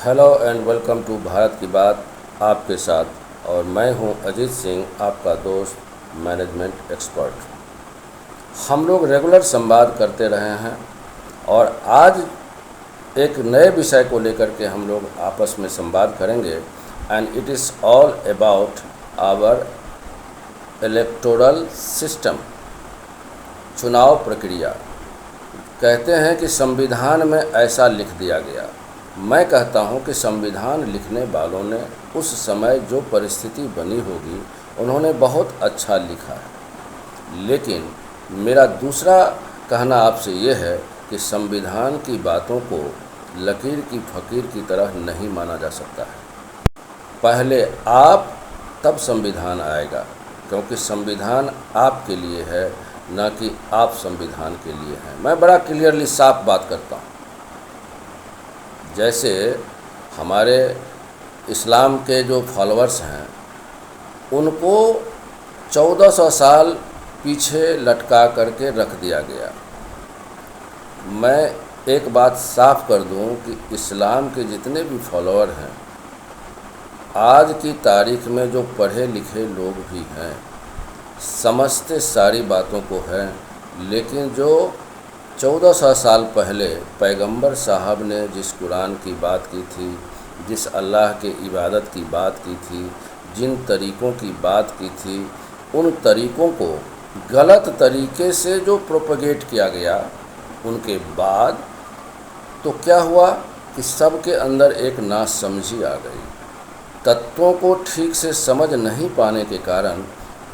Hello and welcome to Bharat की बात आपके साथ। और मैं हूं अजीत सिंह, आपका दोस्त, मैनेजमेंट एक्सपर्ट। हम लोग रेगुलर संवाद करते रहे हैं और आज एक नए विषय को लेकर के हम लोग आपस में संवाद करेंगे। And it is all about our electoral system, चुनाव प्रक्रिया। कहते हैं कि संविधान में ऐसा लिख दिया गया। मैं कहता हूं कि संविधान लिखने वालों ने उस समय जो परिस्थिति बनी होगी उन्होंने बहुत अच्छा लिखा है। लेकिन मेरा दूसरा कहना आपसे ये है कि संविधान की बातों को लकीर की फ़कीर की तरह नहीं माना जा सकता है। पहले आप, तब संविधान आएगा, क्योंकि संविधान आपके लिए है, न कि आप संविधान के लिए हैं। मैं बड़ा क्लियरली साफ बात करता हूँ। जैसे हमारे इस्लाम के जो फॉलोअर्स हैं उनको 1400 साल पीछे लटका करके रख दिया गया। मैं एक बात साफ कर दूं कि इस्लाम के जितने भी फॉलोअर हैं, आज की तारीख में जो पढ़े लिखे लोग भी हैं, समझते सारी बातों को हैं, लेकिन जो 1400 साल पहले पैगंबर साहब ने जिस कुरान की बात की थी, जिस अल्लाह के इबादत की बात की थी, जिन तरीक़ों की बात की थी, उन तरीक़ों को गलत तरीके से जो प्रोपगेट किया गया, उनके बाद तो क्या हुआ कि सबके अंदर एक नासमझी आ गई। तत्वों को ठीक से समझ नहीं पाने के कारण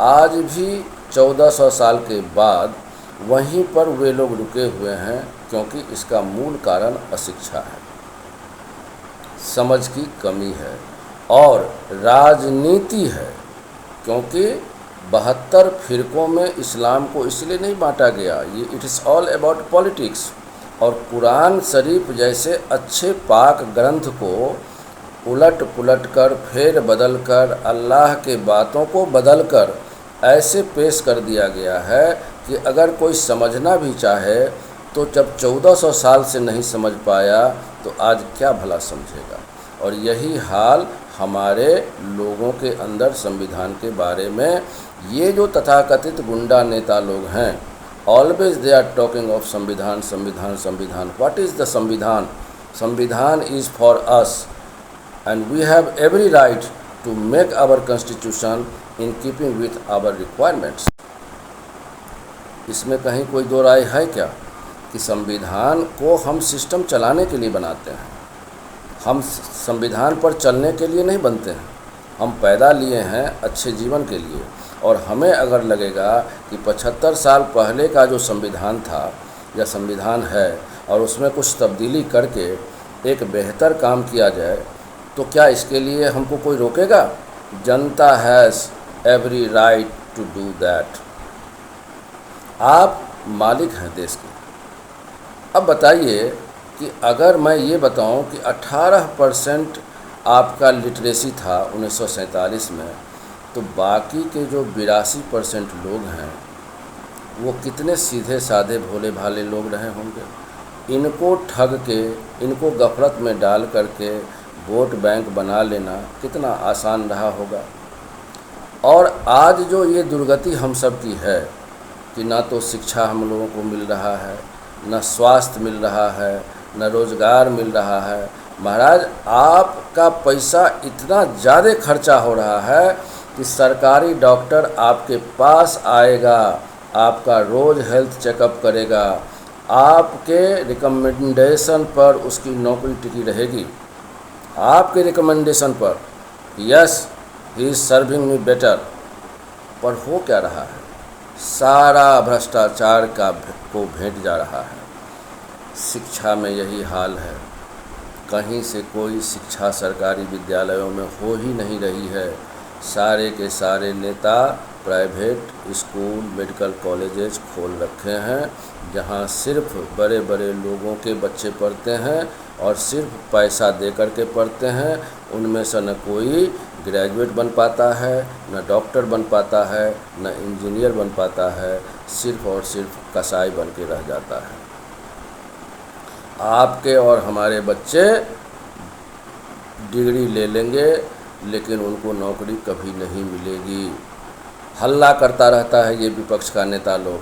आज भी 1400 साल के बाद वहीं पर वे लोग रुके हुए हैं, क्योंकि इसका मूल कारण अशिक्षा है, समझ की कमी है और राजनीति है। क्योंकि 72 फ़िरक़ों में इस्लाम को इसलिए नहीं बांटा गया, ये it is all about politics. और कुरान शरीफ जैसे अच्छे पाक ग्रंथ को उलट पुलट कर, फेर बदल कर, अल्लाह के बातों को बदल कर ऐसे पेश कर दिया गया है कि अगर कोई समझना भी चाहे तो जब 1400 साल से नहीं समझ पाया तो आज क्या भला समझेगा। और यही हाल हमारे लोगों के अंदर संविधान के बारे में, ये जो तथाकथित गुंडा नेता लोग हैं, always they are talking of संविधान संविधान संविधान। व्हाट इज़ द संविधान? संविधान is for us and we have every right to make our constitution in keeping with our requirements। इसमें कहीं कोई दो राय है क्या कि संविधान को हम सिस्टम चलाने के लिए बनाते हैं? हम संविधान पर चलने के लिए नहीं बनते हैं। हम पैदा लिए हैं अच्छे जीवन के लिए। और हमें अगर लगेगा कि 75 साल पहले का जो संविधान था या संविधान है और उसमें कुछ तब्दीली करके एक बेहतर काम किया जाए, तो क्या इसके लिए हमको कोई रोकेगा? जनता has every right to do that. आप मालिक हैं देश के। अब बताइए कि अगर मैं ये बताऊं कि 18% आपका लिटरेसी था 1947 में, तो बाकी के जो 82% लोग हैं वो कितने सीधे साधे भोले भाले लोग रहे होंगे। इनको ठग के, इनको गफलत में डाल करके वोट बैंक बना लेना कितना आसान रहा होगा। और आज जो ये दुर्गति हम सब की है कि ना तो शिक्षा हम लोगों को मिल रहा है, न स्वास्थ्य मिल रहा है, न रोज़गार मिल रहा है। महाराज, आपका पैसा इतना ज़्यादा खर्चा हो रहा है कि सरकारी डॉक्टर आपके पास आएगा, आपका रोज़ हेल्थ चेकअप करेगा, आपके रिकमेंडेशन पर उसकी नौकरी टिकी रहेगी, आपके रिकमेंडेशन पर। Yes, he is serving me better. पर हो क्या रहा है? सारा भ्रष्टाचार को भेंट जा रहा है। शिक्षा में यही हाल है। कहीं से कोई शिक्षा सरकारी विद्यालयों में हो ही नहीं रही है। सारे के सारे नेता प्राइवेट स्कूल, मेडिकल कॉलेजेस खोल रखे हैं, जहां सिर्फ बड़े बड़े लोगों के बच्चे पढ़ते हैं और सिर्फ पैसा दे कर के पढ़ते हैं। उनमें से न कोई ग्रेजुएट बन पाता है, न डॉक्टर बन पाता है, न इंजीनियर बन पाता है, सिर्फ और सिर्फ कसाई बन के रह जाता है। आपके और हमारे बच्चे डिग्री ले लेंगे लेकिन उनको नौकरी कभी नहीं मिलेगी। हल्ला करता रहता है ये विपक्ष का नेता लोग,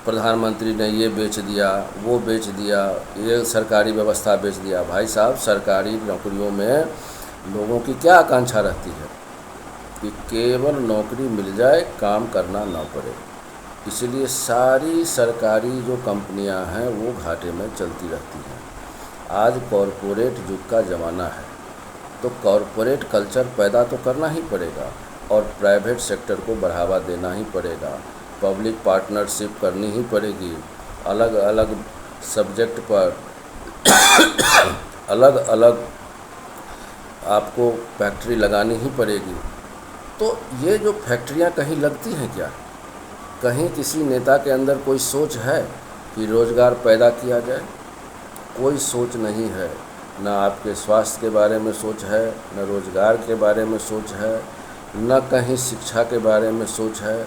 प्रधानमंत्री ने ये बेच दिया, वो बेच दिया, ये सरकारी व्यवस्था बेच दिया। भाई साहब, सरकारी नौकरियों में लोगों की क्या आकांक्षा रहती है कि केवल नौकरी मिल जाए, काम करना ना पड़े। इसलिए सारी सरकारी जो कंपनियां हैं वो घाटे में चलती रहती हैं। आज कॉरपोरेट युग का ज़माना है, तो कॉरपोरेट कल्चर पैदा तो करना ही पड़ेगा और प्राइवेट सेक्टर को बढ़ावा देना ही पड़ेगा। पब्लिक पार्टनरशिप करनी ही पड़ेगी। अलग अलग सब्जेक्ट पर अलग अलग आपको फैक्ट्री लगानी ही पड़ेगी। तो ये जो फैक्ट्रियां कहीं लगती हैं क्या? कहीं किसी नेता के अंदर कोई सोच है कि रोज़गार पैदा किया जाए? कोई सोच नहीं है। न आपके स्वास्थ्य के बारे में सोच है, न रोज़गार के बारे में सोच है, न कहीं शिक्षा के बारे में सोच है।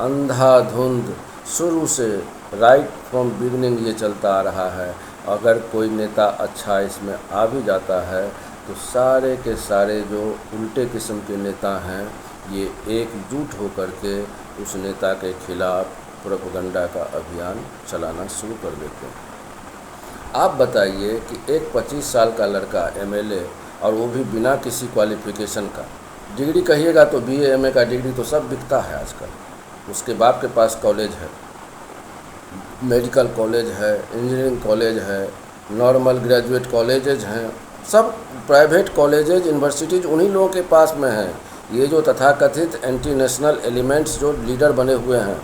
अंधाधुंध शुरू से राइट फ्रॉम बिगनिंग ये चलता आ रहा है। अगर कोई नेता अच्छा इसमें आ भी जाता है तो सारे के सारे जो उल्टे किस्म के नेता हैं ये एकजुट होकर के उस नेता के खिलाफ प्रोपेगेंडा का अभियान चलाना शुरू कर देते हैं। आप बताइए कि एक 25 साल का लड़का एमएलए, और वो भी बिना किसी क्वालिफ़िकेशन का, डिग्री कहिएगा तो बीए एमए का डिग्री तो सब बिकता है आजकल। उसके बाप के पास कॉलेज है, मेडिकल कॉलेज है, इंजीनियरिंग कॉलेज है, नॉर्मल ग्रेजुएट कॉलेजेज हैं, सब प्राइवेट कॉलेजेज यूनिवर्सिटीज़ उन्हीं लोगों के पास में हैं। ये जो तथाकथित एंटी नेशनल एलिमेंट्स जो लीडर बने हुए हैं,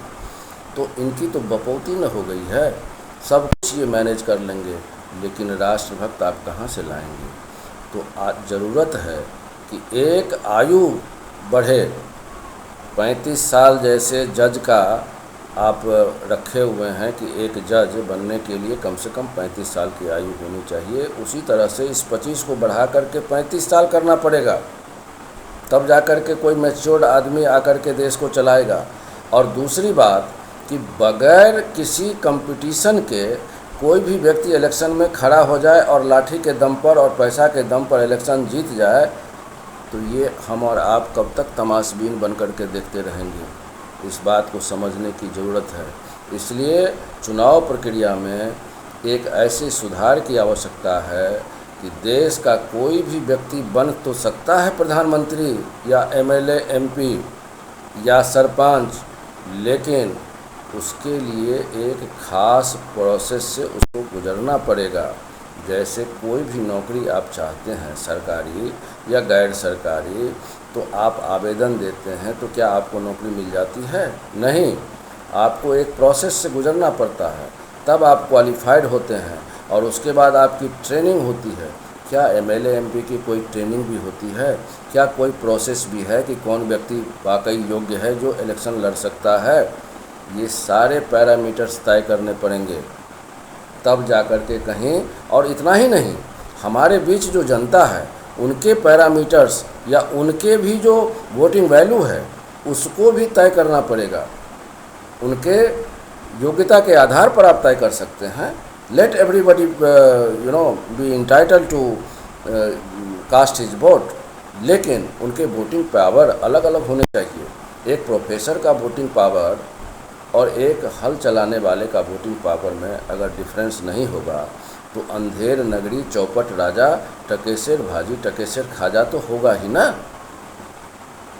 तो इनकी तो बपौती न हो गई है। सब कुछ ये मैनेज कर लेंगे, लेकिन राष्ट्रभक्त आप कहाँ से लाएंगे? तो आज ज़रूरत है कि एक आयु बढ़े। 35 साल जैसे जज का आप रखे हुए हैं कि एक जज बनने के लिए कम से कम 35 साल की आयु होनी चाहिए। उसी तरह से इस 25 को बढ़ा करके 35 साल करना पड़ेगा, तब जा कर के कोई मैच्योर्ड आदमी आकर के देश को चलाएगा। और दूसरी बात कि बगैर किसी कंपटीशन के कोई भी व्यक्ति इलेक्शन में खड़ा हो जाए और लाठी के दम पर और पैसा के दम पर इलेक्शन जीत जाए, तो ये हम और आप कब तक तमाशबीन बन कर के देखते रहेंगे? इस बात को समझने की ज़रूरत है। इसलिए चुनाव प्रक्रिया में एक ऐसे सुधार की आवश्यकता है कि देश का कोई भी व्यक्ति बन तो सकता है प्रधानमंत्री या एमएलए, एमपी या सरपंच, लेकिन उसके लिए एक ख़ास प्रोसेस से उसको गुजरना पड़ेगा। जैसे कोई भी नौकरी आप चाहते हैं, सरकारी या गैर सरकारी, तो आप आवेदन देते हैं तो क्या आपको नौकरी मिल जाती है? नहीं, आपको एक प्रोसेस से गुजरना पड़ता है, तब आप क्वालिफाइड होते हैं और उसके बाद आपकी ट्रेनिंग होती है। क्या एमएलए, एमपी की कोई ट्रेनिंग भी होती है? क्या कोई प्रोसेस भी है कि कौन व्यक्ति वाकई योग्य है जो इलेक्शन लड़ सकता है? ये सारे पैरामीटर्स तय करने पड़ेंगे, तब जा कर के कहीं। और इतना ही नहीं, हमारे बीच जो जनता है उनके पैरामीटर्स या उनके भी जो वोटिंग वैल्यू है उसको भी तय करना पड़ेगा। उनके योग्यता के आधार पर आप तय कर सकते हैं। Let everybody be entitled to cast his vote, लेकिन उनके वोटिंग पावर अलग अलग होने चाहिए। एक प्रोफेसर का वोटिंग पावर और एक हल चलाने वाले का वोटिंग पावर में अगर डिफरेंस नहीं होगा तो अंधेर नगरी चौपट राजा, टकेसर भाजी टकेसर खाजा तो होगा ही ना।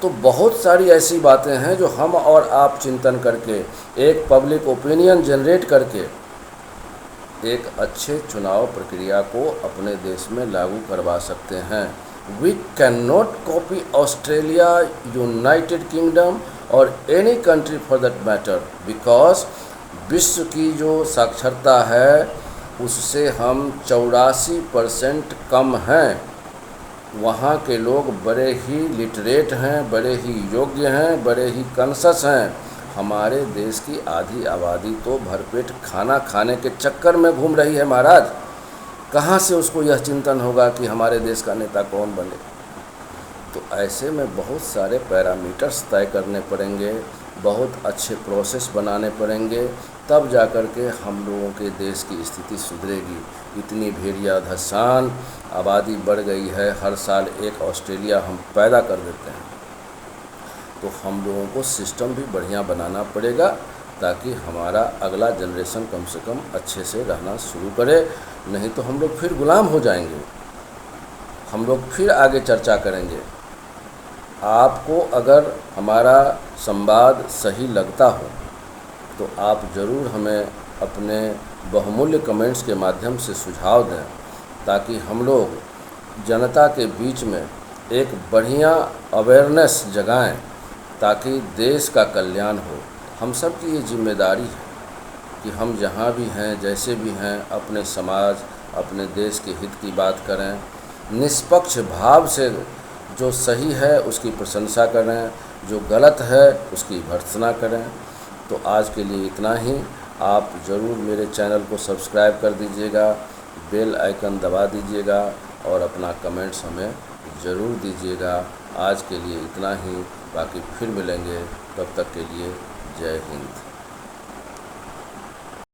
तो बहुत सारी ऐसी बातें हैं जो हम और आप चिंतन करके एक पब्लिक ओपिनियन जनरेट करके एक अच्छे चुनाव प्रक्रिया को अपने देश में लागू करवा सकते हैं। We can not copy Australia, United Kingdom और any country for that matter, because विश्व की जो साक्षरता है उससे हम 84% कम हैं। वहाँ के लोग बड़े ही लिटरेट हैं, बड़े ही योग्य हैं, बड़े ही कॉन्शस हैं। हमारे देश की आधी आबादी तो भरपेट खाना खाने के चक्कर में घूम रही है महाराज। कहाँ से उसको यह चिंतन होगा कि हमारे देश का नेता कौन बने? तो ऐसे में बहुत सारे पैरामीटर्स तय करने पड़ेंगे, बहुत अच्छे प्रोसेस बनाने पड़ेंगे, तब जा कर के हम लोगों के देश की स्थिति सुधरेगी। इतनी भेड़िया धसान आबादी बढ़ गई है, हर साल एक ऑस्ट्रेलिया हम पैदा कर देते हैं। तो हम लोगों को सिस्टम भी बढ़िया बनाना पड़ेगा ताकि हमारा अगला जनरेशन कम से कम अच्छे से रहना शुरू करे, नहीं तो हम लोग फिर गुलाम हो जाएंगे। हम लोग फिर आगे चर्चा करेंगे। आपको अगर हमारा संवाद सही लगता हो तो आप ज़रूर हमें अपने बहुमूल्य कमेंट्स के माध्यम से सुझाव दें, ताकि हम लोग जनता के बीच में एक बढ़िया अवेयरनेस जगाएं, ताकि देश का कल्याण हो। हम सब की ये जिम्मेदारी है कि हम जहाँ भी हैं, जैसे भी हैं, अपने समाज, अपने देश के हित की बात करें, निष्पक्ष भाव से। जो सही है उसकी प्रशंसा करें, जो गलत है उसकी भर्त्सना करें। तो आज के लिए इतना ही। आप ज़रूर मेरे चैनल को सब्सक्राइब कर दीजिएगा, बेल आइकन दबा दीजिएगा और अपना कमेंट्स हमें ज़रूर दीजिएगा। आज के लिए इतना ही, बाकी फिर मिलेंगे, तब तक के लिए जय हिंद।